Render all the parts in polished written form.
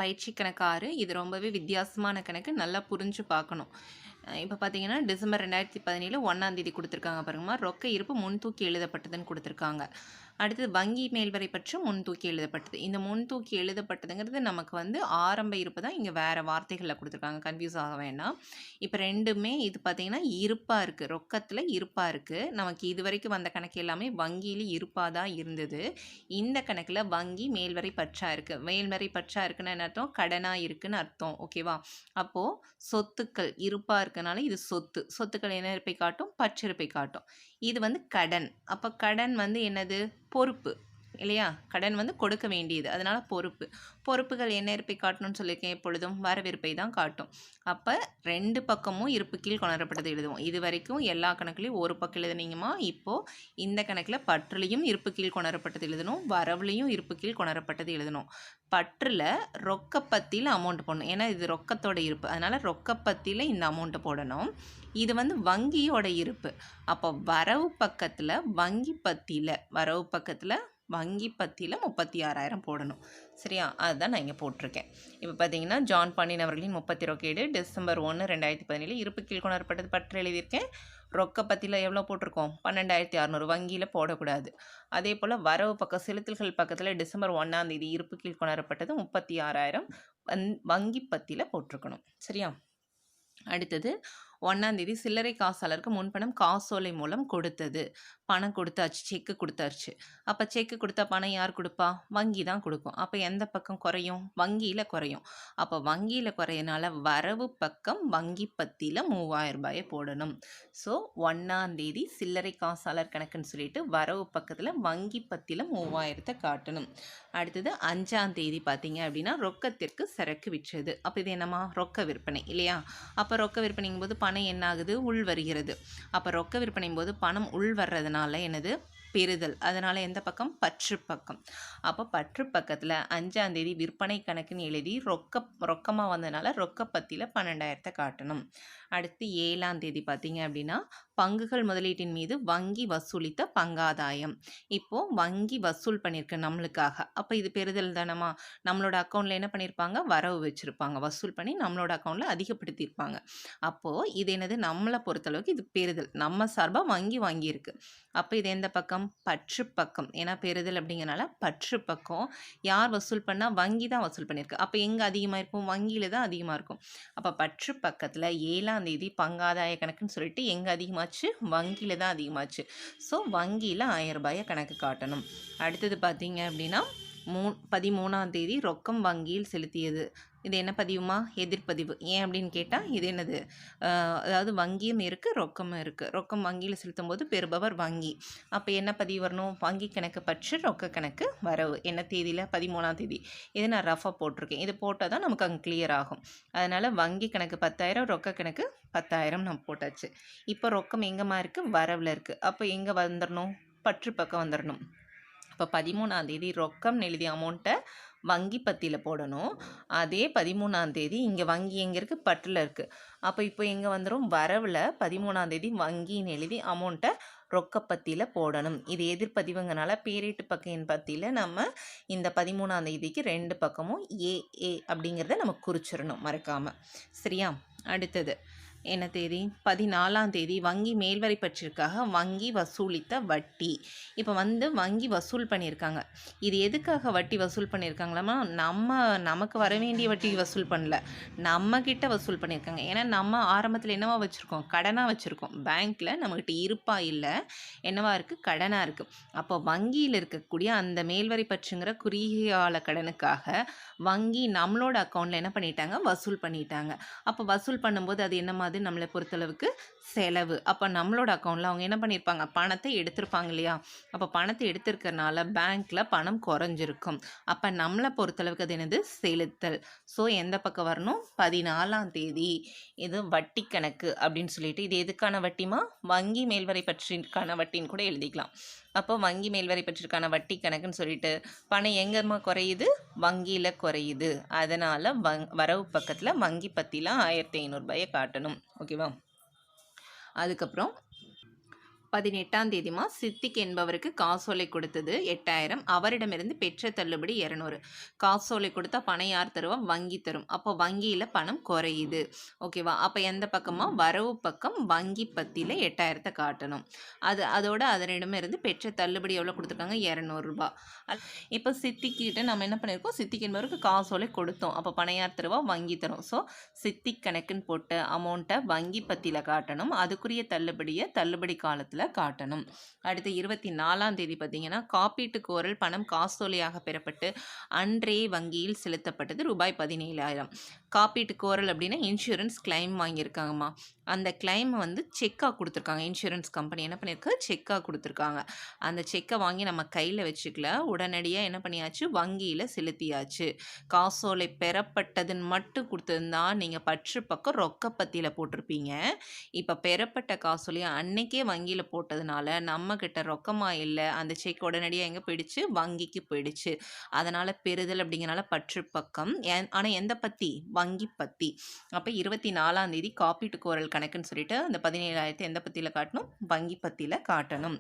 பயிற்சி கணக்கு 6. இது ரொம்பவே வித்தியாசமான கணக்கு. நல்லா புரிஞ்சு பார்க்கணும். இப்போ பார்த்தீங்கன்னா டிசம்பர் 2017 1ஆம் தேதி கொடுத்துருக்காங்க பாருங்கம்மா. ரொக்க இருப்பு முன்தூக்கி எழுதப்பட்டதுன்னு கொடுத்துருக்காங்க. அடுத்தது வங்கி மேல்வரை பற்று முன்தூக்கி எழுதப்பட்டது. இந்த முன்தூக்கி எழுதப்பட்டதுங்கிறது நமக்கு வந்து ஆரம்ப இருப்பு தான் இங்கே வேறு வார்த்தைகளில் கொடுத்துருக்காங்க. கன்ஃபியூஸ் ஆக வேண்டாம். இப்போ ரெண்டுமே இது பார்த்தீங்கன்னா இருப்பாக இருக்குது. ரொக்கத்தில் இருப்பாக இருக்குது. நமக்கு இது வரைக்கும் வந்த கணக்கு எல்லாமே வங்கியில் இருப்பாக தான் இருந்தது. இந்த கணக்கில் வங்கி மேல்வரை பற்றா இருக்குது. மேல்வரை பற்றா இருக்குன்னு என்ன அர்த்தம்? கடனாக இருக்குன்னு அர்த்தம். ஓகேவா? அப்போது சொத்துக்கள் இருப்பாக இருக்கனால இது சொத்து. சொத்துக்கள் என்ன இருப்பை காட்டும்? பற்றிருப்பை காட்டும். இது வந்து கடன். அப்போ கடன் வந்து என்னது? பொறுப்பு இல்லையா? கடன் வந்து கொடுக்க வேண்டியது, அதனால பொறுப்பு. பொறுப்புகள் என்ன இருப்பை காட்டணும்னு சொல்லியிருக்கேன், எப்பொழுதும் வரவிருப்பை தான் காட்டும். அப்போ ரெண்டு பக்கமும் இருப்பு கீழ் கொணரப்பட்டது எழுதுவோம். இது வரைக்கும் எல்லா கணக்குலையும் ஒரு பக்கம் எழுதுனீங்கம்மா. இப்போது இந்த கணக்கில் பற்றுலையும் இருப்பு கீழ் கொணரப்பட்டது எழுதணும், வரவுலையும் இருப்பு கீழ் கொணரப்பட்டது எழுதணும். பற்றில் ரொக்கப்பத்தியில் அமௌண்ட் போடணும், ஏன்னா இது ரொக்கத்தோட இருப்பு, அதனால் ரொக்கப்பத்தியில் இந்த அமௌண்ட்டை போடணும். இது வந்து வங்கியோட இருப்பு. அப்போ வரவு பக்கத்தில் வங்கி பத்தியில் 36,000 போடணும். சரியா? அதுதான் நான் இங்கே போட்டிருக்கேன். இப்போ பார்த்தீங்கன்னா ஜான் பாண்டியன் அவர்களின் 30 ரொக்கேடு டிசம்பர் 1 2017 இருப்பு கீழ் கொணரப்பட்டது பற்று எழுதியிருக்கேன். ரொக்க பத்தியில் எவ்வளோ போட்டிருக்கோம்? 12,600. வங்கியில் போடக்கூடாது. அதே போல் வரவு பக்கம் செலுத்தல்கள் பக்கத்தில் டிசம்பர் 1ஆம் தேதி இருப்பு கீழ் கொணரப்பட்டது 36,000 வங்கி பத்தியில் போட்டிருக்கணும். சரியா? அடுத்தது 1ஆம் தேதி சில்லறை காசாளருக்கு முன்பணம் காசோலை மூலம் கொடுத்தது. பணம் கொடுத்தாச்சு, செக்கு கொடுத்தாச்சு. அப்போ செக்கு கொடுத்தா பணம் யார் கொடுப்பா? வங்கி தான் கொடுக்கும். அப்போ எந்த பக்கம் குறையும்? வங்கியில் குறையும். அப்போ வங்கியில் குறையனால வரவு பக்கம் வங்கி பத்தியில் 3000 ரூபாயை போடணும். ஸோ 1ஆம் தேதி சில்லறை காசாளர் கணக்குன்னு சொல்லிட்டு வரவு பக்கத்தில் வங்கி பத்தியில் 3000 காட்டணும். அடுத்தது 5ஆம் தேதி பார்த்தீங்க அப்படின்னா ரொக்கத்திற்கு சரக்கு விற்றது. அப்போ இது என்னம்மா? ரொக்க விற்பனை இல்லையா? அப்போ ரொக்க விற்பனைங்கும் போது பணம் என்ன ஆகுது? உள் வருகிறது. அப்போ ரொக்க விற்பனையும் போது பணம் உள் வர்றதுனால என்னது? பெறுதல். அதனால் எந்த பக்கம்? பற்று பக்கம். அப்போ பற்று பக்கத்தில் 5ஆம் தேதி விற்பனை கணக்குன்னு எழுதி ரொக்கமாக வந்ததுனால ரொக்கப்பத்தியில் 12,000 காட்டணும். அடுத்து 7ஆம் தேதி பார்த்தீங்க அப்படின்னா பங்குகள் முதலீட்டின் மீது வங்கி வசூலித்த பங்காதாயம். இப்போது வங்கி வசூல் பண்ணியிருக்கு நம்மளுக்காக. அப்போ இது பெறுதல் தானம்மா. நம்மளோட அக்கௌண்ட்டில் என்ன பண்ணியிருப்பாங்க? வரவு வச்சுருப்பாங்க. வசூல் பண்ணி நம்மளோட அக்கௌண்ட்டில் அதிகப்படுத்தியிருப்பாங்க. அப்போது இது என்னது? நம்மளை பொறுத்தளவுக்கு இது பெறுதல். நம்ம சார்பாக வங்கி வாங்கியிருக்கு. அப்போ இது எந்த பக்கம்? பற்று பக்கம். ஏன்னா பெறுதல் அப்படிங்கிறனால பற்று பக்கம். யார் வசூல் பண்ணால்? வங்கி தான் வசூல் பண்ணியிருக்கு. அப்போ எங்கே அதிகமாக இருக்கும்? வங்கியில் தான் அதிகமாக இருக்கும். அப்போ பற்று பக்கத்தில் 7ஆம் தேதி பங்காதாய கணக்குன்னு சொல்லிட்டு எங்கே அதிகமாச்சு? வங்கியில் தான் அதிகமாச்சு. ஸோ வங்கியில் 1000 ரூபாயை கணக்கு காட்டணும். அடுத்தது பார்த்தீங்க அப்படின்னா 13ஆம் தேதி ரொக்கம் வங்கியில் செலுத்தியது. இது என்ன பதிவுமா? எதிர்பதிவு. ஏன் அப்படின்னு கேட்டால் இது என்னது? அதாவது வங்கியும் இருக்குது, ரொக்கமும் இருக்குது. ரொக்கம் வங்கியில் செலுத்தும் போது பெறுபவர் வங்கி. அப்போ என்ன பதிவு வரணும்? வங்கி கணக்கு பற்று, ரொக்க கணக்கு வரவு. என்ன தேதியில்? 13ஆம் தேதி. இது நான் ரஃபாக போட்டிருக்கேன். இது போட்டால் தான் நமக்கு அங்கே கிளியர் ஆகும். அதனால் வங்கி கணக்கு 10,000, ரொக்க கணக்கு 10,000 நம்ம போட்டாச்சு. இப்போ ரொக்கம் எங்கேம்மா இருக்குது? வரவில் இருக்குது. அப்போ எங்கே வந்துடணும்? பற்று பக்கம் வந்துடணும். இப்போ 13ஆம் தேதி ரொக்கம் எழுதிய அமௌண்ட்டை வங்கி பத்தியில் போடணும். அதே 13ஆம் தேதி இங்கே வங்கி எங்கே இருக்குது? பற்றில் இருக்குது. அப்போ இப்போ எங்கே வந்துடும்? வரவில் 13ஆம் தேதி வங்கின்னு எழுதி அமௌண்ட்டை ரொக்கப்பத்தியில் போடணும். இது எதிர்பதிவுங்கனால பேரீட்டு பக்கம் பத்தியில் நம்ம இந்த 13ஆம் தேதிக்கு 2 பக்கமும் ஏ அப்படிங்கிறத நம்ம குறிச்சிடணும் மறக்காமல். சரியா? அடுத்தது என்ன தேதி? 14ஆம் தேதி வங்கி மேல்வரை பற்றிற்காக வங்கி வசூலித்த வட்டி. இப்போ வந்து வங்கி வசூல் பண்ணியிருக்காங்க. இது எதுக்காக வட்டி வசூல் பண்ணியிருக்காங்களாமா? நமக்கு வர வேண்டிய வட்டி வசூல் பண்ணல, நம்மக்கிட்ட வசூல் பண்ணியிருக்காங்க. ஏன்னா நம்ம ஆரம்பத்தில் என்னவா வச்சுருக்கோம்? கடனாக வச்சுருக்கோம். பேங்க்கில் நம்மக்கிட்ட இருப்பாக இல்லை, என்னவா இருக்குது? கடனாக இருக்குது. அப்போ வங்கியில் இருக்கக்கூடிய அந்த மேல்வரை பற்றுங்கிற குறுகிய கால கடனுக்காக வங்கி நம்மளோட அக்கௌண்ட்டில் என்ன பண்ணிட்டாங்க? வசூல் பண்ணிட்டாங்க. அப்போ வசூல் பண்ணும்போது அது என்ன மாதிரி? நம்மளை பொறுத்தளவுக்கு செலவு. அப்போ நம்மளோட அக்கௌண்ட்டில் அவங்க என்ன பண்ணியிருப்பாங்க? பணத்தை எடுத்திருப்பாங்க இல்லையா? அப்போ பணத்தை எடுத்திருக்கறனால பேங்க்கில் பணம் குறைஞ்சிருக்கும். அப்போ நம்மளை பொறுத்தளவுக்கு அது என்னது? செலுத்தல். ஸோ எந்த பக்கம் வரணும்? 14ஆம் தேதி. இது வட்டி கணக்கு அப்படின்னு சொல்லிட்டு இது எதுக்கான வட்டிமா? வங்கி மேல்வரை பற்றிற்கான வட்டின்னு கூட எழுதிக்கலாம். அப்போ வங்கி மேல்வரை பற்றிற்கான வட்டி கணக்குன்னு சொல்லிட்டு பணம் எங்கேம்மா குறையுது? வங்கியில் குறையுது. அதனால் வரவு பக்கத்தில் வங்கி பத்தியில் 1500 ரூபாயை காட்டணும். ஓகேவா? அதுக்கப்புறம் 18ஆம் தேதிமா சித்திக் என்பவருக்கு காசோலை கொடுத்தது 8000. அவரிடமிருந்து பெற்ற தள்ளுபடி 200. காசோலை கொடுத்தா பணம் யார் தருவா? வங்கி தரும். அப்போ வங்கியில் பணம் குறையுது. ஓகேவா? அப்போ எந்த பக்கமா? வரவு பக்கம் வங்கி பத்தியில் 8000 காட்டணும். அதோட அதனிடமிருந்து பெற்ற தள்ளுபடி எவ்வளோ கொடுத்துருக்காங்க? 200 ரூபாய். இப்போ சித்திக்கிட்ட நம்ம என்ன பண்ணியிருக்கோம்? சித்திக் என்பவருக்கு காசோலை கொடுத்தோம். அப்போ பணம் யார் தருவா? வங்கி தரும். ஸோ சித்திக் கணக்குன்னு போட்டு அமௌண்ட்டை வங்கி பத்தியில் காட்டணும். அதுக்குரிய தள்ளுபடியை தள்ளுபடி காலத்தில் காட்டணும். அடுத்து 24ஆம் தேதி பார்த்தீங்கன்னா காப்பீட்டு கோரல் பணம் காசோலையாக பெறப்பட்டு அன்றே வங்கியில் செலுத்தப்பட்டது ரூபாய் 17,000. காப்பீட்டு கோரல் அப்படின்னா இன்சூரன்ஸ் கிளைம் வாங்கியிருக்காங்கம்மா. அந்த கிளைம் வந்து செக்காக கொடுத்துருக்காங்க. இன்சூரன்ஸ் கம்பெனி என்ன பண்ணியிருக்கு? செக்காக கொடுத்துருக்காங்க. அந்த செக்கை வாங்கி நம்ம கையில் வச்சுக்கல, உடனடியாக என்ன பண்ணியாச்சு? வங்கியில் செலுத்தியாச்சு. காசோலை பெறப்பட்டதுன்னு மட்டும் கொடுத்துருந்தா நீங்கள் பற்று பக்கம் ரொக்க பத்தியில் போட்டிருப்பீங்க. இப்போ பெறப்பட்ட காசோலையை அன்னைக்கே வங்கியில் போட்டதுனால நம்மக்கிட்ட ரொக்கமாக இல்லை, அந்த செக் உடனடியாக எங்கே போயிடுச்சு? வங்கிக்கு போயிடுச்சு. அதனால் பெறுதல் அப்படிங்கிறனால பற்று பக்கம். ஆனால் எந்த பத்தி? வங்கி பத்தி. அப்போ 24ஆம் தேதி காப்பீட்டு கோரல் கணக்குன்னு சொல்லிட்டு அந்த 17,000 எந்த பத்தியில் காட்டணும்? வங்கி பத்தியில் காட்டணும்.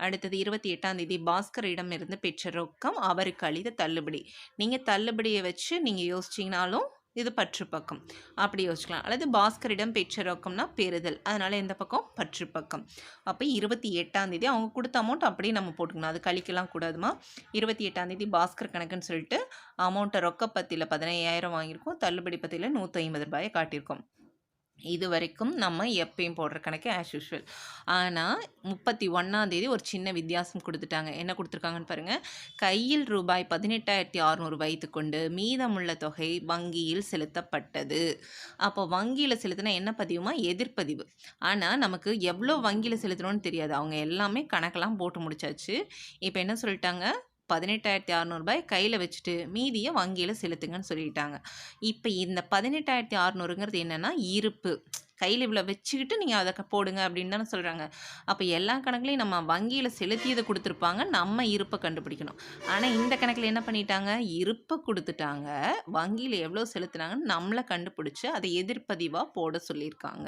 அடுத்தது 28ஆம் தேதி பாஸ்கரிடம் இருந்து பெற்ற ரொக்கம் அவருக்கு அளித்த தள்ளுபடி. நீங்கள் தள்ளுபடியை வச்சு நீங்கள் யோசிச்சிங்கனாலும் இது பற்று பக்கம் அப்படி யோசிக்கலாம். அல்லது பாஸ்கரிடம் பெற்ற ரொக்கம்னா பெறுதல், அதனால் எந்த பக்கம்? பற்று பக்கம். அப்போ 28ஆம் தேதி அவங்க கொடுத்த அமௌண்ட் அப்படியே நம்ம போட்டுக்கணும், அது கழிக்கலாம் கூடாதுமா. 28ஆம் தேதி பாஸ்கர் கணக்குன்னு சொல்லிட்டு அமௌண்ட்டை ரொக்க பத்தியில் 15,000 வாங்கியிருக்கோம், தள்ளுபடி பத்தியில் 150 ரூபாயை காட்டியிருக்கோம். இது வரைக்கும் நம்ம எப்பயும் போடுற கணக்கு ஆஸ் யூஷுவல். ஆனால் 31ஆம் தேதி ஒரு சின்ன வித்தியாசம் கொடுத்துட்டாங்க. என்ன கொடுத்துருக்காங்கன்னு பாருங்கள். கையில் ரூபாய் 18,600 வைத்துக்கொண்டு மீதமுள்ள தொகை வங்கியில் செலுத்தப்பட்டது. அப்போ வங்கியில் செலுத்தினா என்ன பதிவுமா? எதிர்ப்பதிவு. ஆனால் நமக்கு எவ்வளோ வங்கியில் செலுத்தணும்னு தெரியாது. அவங்க எல்லாமே கணக்கெல்லாம் போட்டு முடிச்சாச்சு. இப்போ என்ன சொல்லிட்டாங்க? 18,600 ரூபாய் கையில் வச்சுட்டு மீதியை வங்கியில் செலுத்துங்கன்னு சொல்லிட்டாங்க. இப்போ இந்த 18,600ங்கிறது என்னென்னா இருப்பு. கையில் இவ்வளோ வச்சுக்கிட்டு நீங்கள் அதை போடுங்க அப்படின்னு தானே சொல்கிறாங்க. அப்போ எல்லா கணக்குலையும் நம்ம வங்கியில் செலுத்தியதை கொடுத்துருப்பாங்க, நம்ம இருப்பை கண்டுபிடிக்கணும். ஆனால் இந்த கணக்கில் என்ன பண்ணிட்டாங்க? இருப்பை கொடுத்துட்டாங்க, வங்கியில் எவ்வளோ செலுத்துனாங்கன்னு நம்மளை கண்டுபிடிச்சி அதை எதிர்ப்பதிவாக போட சொல்லியிருக்காங்க.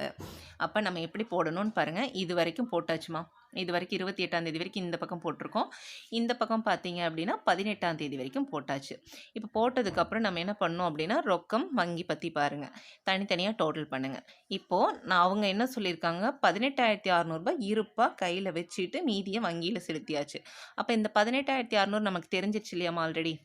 அப்போ நம்ம எப்படி போடணும்னு பாருங்கள். இது வரைக்கும் போட்டாச்சுமா. இது வரைக்கும் 28ஆம் தேதி வரைக்கும் இந்த பக்கம் போட்டிருக்கோம். இந்த பக்கம் பார்த்தீங்க அப்படின்னா 18ஆம் தேதி வரைக்கும் போட்டாச்சு. இப்போ போட்டதுக்கப்புறம் நம்ம என்ன பண்ணோம் அப்படின்னா ரொக்கம் வங்கி பற்றி பாருங்கள், தனித்தனியாக டோட்டல் பண்ணுங்கள். இப்போது அவங்க என்ன சொல்லியிருக்காங்க? 18,600 ரூபாய் இருப்பாக கையில் வச்சுட்டு மீதியை வங்கியில் செலுத்தியாச்சு. அப்போ இந்த 18,600 நமக்கு தெரிஞ்சிச்சு இல்லையாமா ஆல்ரெடி?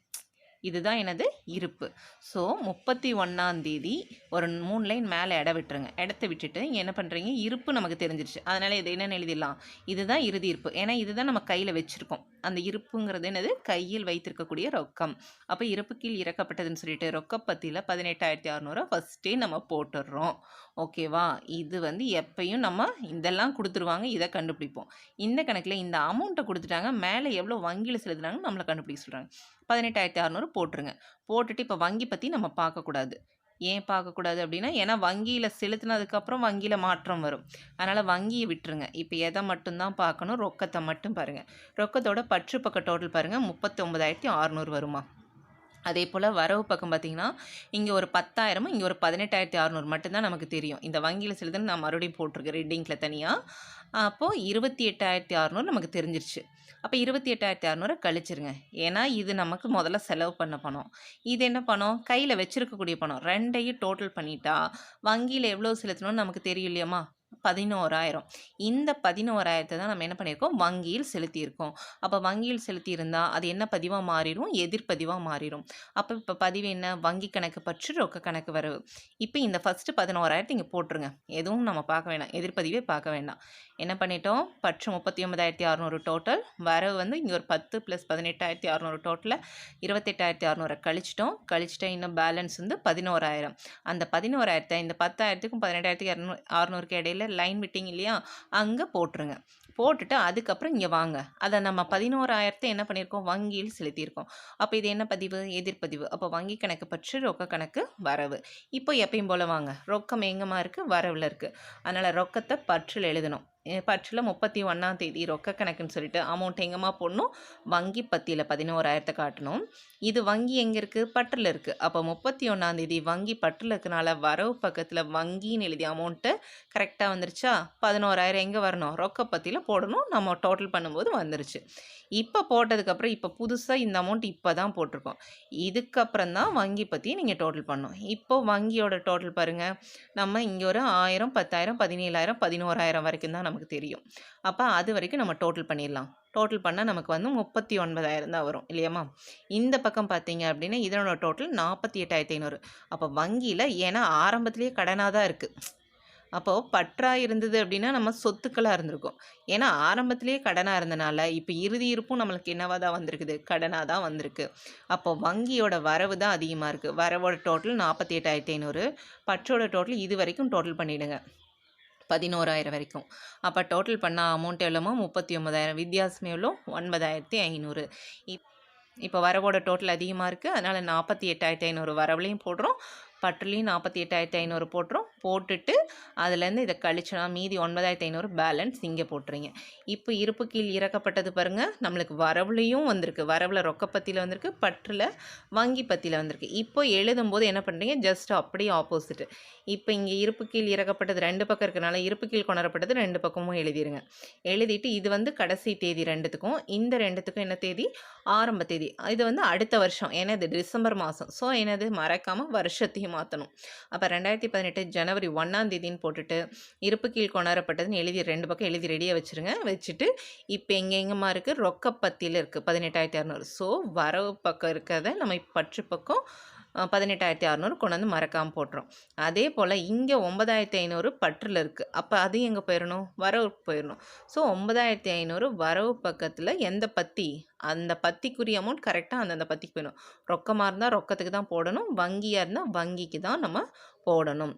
இதுதான் எனது இருப்பு. ஸோ 31ஆம் தேதி ஒரு 3 லைன் மேலே விட்டுருங்க. இடத்த விட்டுட்டு இங்கே என்ன பண்ணுறீங்க? இருப்பு நமக்கு தெரிஞ்சிருச்சு. அதனால் இது என்னென்னு எழுதிடலாம்? இதுதான் இறுதி இருப்பு. ஏன்னா இதுதான் நம்ம கையில் வச்சுருக்கோம். அந்த இருப்புங்கிறது என்னது? கையில் வைத்திருக்கக்கூடிய ரொக்கம். அப்போ இருப்பு கீழ் இறக்கப்பட்டதுன்னு சொல்லிட்டு ரொக்கப்பத்தியில் 18,600 ஃபஸ்ட்டே நம்ம போட்டுடுறோம். ஓகேவா? இது வந்து எப்பயும் நம்ம இதெல்லாம் கொடுத்துருவாங்க, இதை கண்டுபிடிப்போம். இந்த கணக்கில் இந்த அமௌண்ட்டை கொடுத்துட்டாங்க, மேலே எவ்வளோ வங்கியில் செலுத்துனாங்கன்னு நம்மளை கண்டுபிடிக்க சொல்கிறாங்க. 18,600 போட்டுருங்க. போட்டுட்டு இப்போ வங்கி பற்றி நம்ம பார்க்கக்கூடாது. ஏன் பார்க்கக்கூடாது அப்படின்னா, ஏன்னா வங்கியில் செலுத்தினதுக்கப்புறம் வங்கியில் மாற்றம் வரும். அதனால் வங்கியை விட்டுருங்க. இப்போ எதை மட்டும்தான் பார்க்கணும்? ரொக்கத்தை மட்டும் பாருங்கள். ரொக்கத்தோட பற்று பக்க டோட்டல் பாருங்கள், 39,600 வருமா. அதே போல் வரவு பக்கம் பார்த்திங்கன்னா இங்கே ஒரு 10,000 இங்கே ஒரு 18,600 மட்டும்தான் நமக்கு தெரியும். இந்த வங்கியில் செலுத்துன்னு நான் மறுபடியும் போட்டிருக்கேன் ரெட்டிங்கில் தனியாக. அப்போது 28,600 நமக்கு தெரிஞ்சிருச்சு. அப்போ 28,600 கழிச்சிருங்க. ஏன்னா இது நமக்கு முதல்ல செலவு பண்ண பணம், இது என்ன பணம்? கையில் வச்சுருக்கக்கூடிய பணம். ரெண்டையும் டோட்டல் பண்ணிட்டா வங்கியில் எவ்வளோ செலுத்தணும்னு நமக்கு தெரியும் இல்லையாம்மா? 11,000. இந்த 11,000 தான் நம்ம என்ன பண்ணியிருக்கோம்? வங்கியில் செலுத்தியிருக்கோம். அப்போ வங்கியில் செலுத்தியிருந்தால் அது என்ன பதிவாக மாறிடும்? எதிர்ப்பதிவாக மாறிடும். அப்போ இப்போ பதிவு என்ன? வங்கி கணக்கு பற்று ரொக்க கணக்கு வரவு. இப்போ இந்த ஃபஸ்ட்டு 11,000 இங்கே போட்டுருங்க. எதுவும் நம்ம பார்க்க வேண்டாம், எதிர்ப்பதிவே பார்க்க வேண்டாம். என்ன பண்ணிட்டோம்? பற்று 39,600 டோட்டல், வரவு வந்து இங்கே ஒரு 10 + 18,600 டோட்டலில் 28,600 கழிச்சிட்டோம். இன்னும் பேலன்ஸ் வந்து 11,000. அந்த 11,000 இந்த 10,000க்கும் 18,600க்கு இடையில லைன் விட்டிங்க இல்லையா? அங்கே போட்டுருங்க. போட்டுட்டு அதுக்கப்புறம் இங்கே வாங்க. அதை நம்ம 11,000 என்ன பண்ணியிருக்கோம்? வங்கியில் செலுத்தியிருக்கோம். அப்போ இது என்ன பதிவு? எதிர்ப்பதிவு. அப்போ வங்கி கணக்கு பற்று ரொக்க கணக்கு வரவு. இப்போ எப்பயும் போல் வாங்க. ரொக்கம் எங்கேமா இருக்குது? வரவில் இருக்குது. அதனால் ரொக்கத்தை பற்றில் எழுதணும். பற்றில 31ஆம் தேதி ரொக்க கணக்குன்னு சொல்லிட்டு அமௌண்ட் எங்கேம்மா போடணும்? வங்கி பத்தியில் 11,000 காட்டணும். இது வங்கி எங்கே இருக்குது? பற்றில் இருக்குது. அப்போ 31ஆம் தேதி வங்கி பற்றில் இருக்கனால வரவு பக்கத்தில் வங்கின்னு எழுதிய அமௌண்ட்டு கரெக்டாக வந்துருச்சா? 11,000 எங்கே வரணும்? ரொக்க பத்தியில் போடணும். நம்ம டோட்டல் பண்ணும்போது வந்துருச்சு. இப்போ போட்டதுக்கப்புறம் இப்போ புதுசாக இந்த அமௌண்ட் இப்போ தான் போட்டிருக்கோம். இதுக்கப்புறம் தான் வங்கி பற்றி நீங்கள் டோட்டல் பண்ணணும். இப்போது வங்கியோட டோட்டல் பாருங்கள். நம்ம இங்கே ஒரு 1000, 10,000, 17,000, 11,000 வரைக்கும் தான் நமக்கு தெரியும். அப்போ அது வரைக்கும் நம்ம டோட்டல் பண்ணிடலாம். டோட்டல் பண்ணால் நமக்கு வந்து 39,000 தான் வரும் இல்லையாம்மா? இந்த பக்கம் பார்த்தீங்க அப்படின்னா இதனோட டோட்டல் 48,500. அப்போ வங்கியில் ஏன்னா ஆரம்பத்திலேயே கடனாக தான் இருக்குது. அப்போது பற்றா இருந்தது அப்படின்னா நம்ம சொத்துக்களாக இருந்திருக்கும். ஏன்னா ஆரம்பத்திலேயே கடனாக இருந்தனால இப்போ இறுதி இருப்பும் நம்மளுக்கு என்னவா தான் வந்திருக்குது? கடனாக தான் வந்திருக்கு. அப்போ வங்கியோட வரவு தான் அதிகமாக இருக்குது. வரவோட டோட்டல் 48,500. பற்றோட டோட்டல் இது வரைக்கும் டோட்டல் பண்ணிவிடுங்க. 11,000 வரைக்கும். அப்போ டோட்டல் பண்ணால் அமௌண்ட் எவ்வளோமா? 39,000. வித்தியாசம் எவ்வளோ? 9,500. இப்போ வரவோட டோட்டல் அதிகமாக இருக்குது. அதனால் 48,500 வரவுலையும் போடுறோம். பற்றுலையும் 48,500 போட்டுரும். போட்டுட்டு அதுலேருந்து இதை கழிச்சோன்னா மீதி 9,500 பேலன்ஸ் இங்கே போட்டுருங்க. இப்போ இருப்பு கீழ் இறக்கப்பட்டது பாருங்கள். நம்மளுக்கு வரவுலையும் வந்திருக்கு. வரவில் ரொக்கப்பத்தியில் வந்திருக்கு. பற்றில் வங்கி பத்தியில் வந்திருக்கு. இப்போ எழுதும்போது என்ன பண்ணுறீங்க? ஜஸ்ட் அப்படியே ஆப்போசிட்டு. இப்போ இங்கே இருப்பு கீழ் இறக்கப்பட்டது 2 பக்கம் இருக்கனால இருப்பு கீழ் கொணரப்பட்டது 2 பக்கமும் எழுதிடுங்க. எழுதிட்டு இது வந்து கடைசி தேதி 2த்துக்கும், இந்த 2த்துக்கும் என்ன தேதி? ஆரம்ப தேதி. இது வந்து அடுத்த வருஷம். ஏன்னா இது டிசம்பர் மாதம். ஸோ என்னது மறக்காமல் வருஷத்தையும் மாற்றணும். அப்போ 2018 ஜனவரி 1ஆம் தேதின்னு போட்டுட்டு இருப்பு கீழ் கொணரப்பட்டதுன்னு எழுதி 2 பக்கம் எழுதி ரெடியாக வச்சுருங்க. வச்சுட்டு இப்போ எங்கெங்கம்மா இருக்குது? ரொக்கப்பத்தியில் இருக்குது 18,600. ஸோ வரவு பக்கம் இருக்கிறத நம்ம பற்று பக்கம் 18,600 கொண்டு வந்து மறக்காமல் போட்டுரும். அதே போல் இங்கே 9,500 பற்றில் இருக்குது. அப்போ அது எங்கே போயிடணும்? வரவுக்கு போயிடணும். ஸோ 9,500 வரவு பக்கத்தில் எந்த பத்தி? அந்த பத்திக்குரிய அமௌண்ட் கரெக்டாக அந்தந்த பத்திக்கு போயிடணும். ரொக்கமாக இருந்தால் ரொக்கத்துக்கு தான் போடணும். வங்கியாக இருந்தால் வங்கிக்கு தான் நம்ம போடணும்.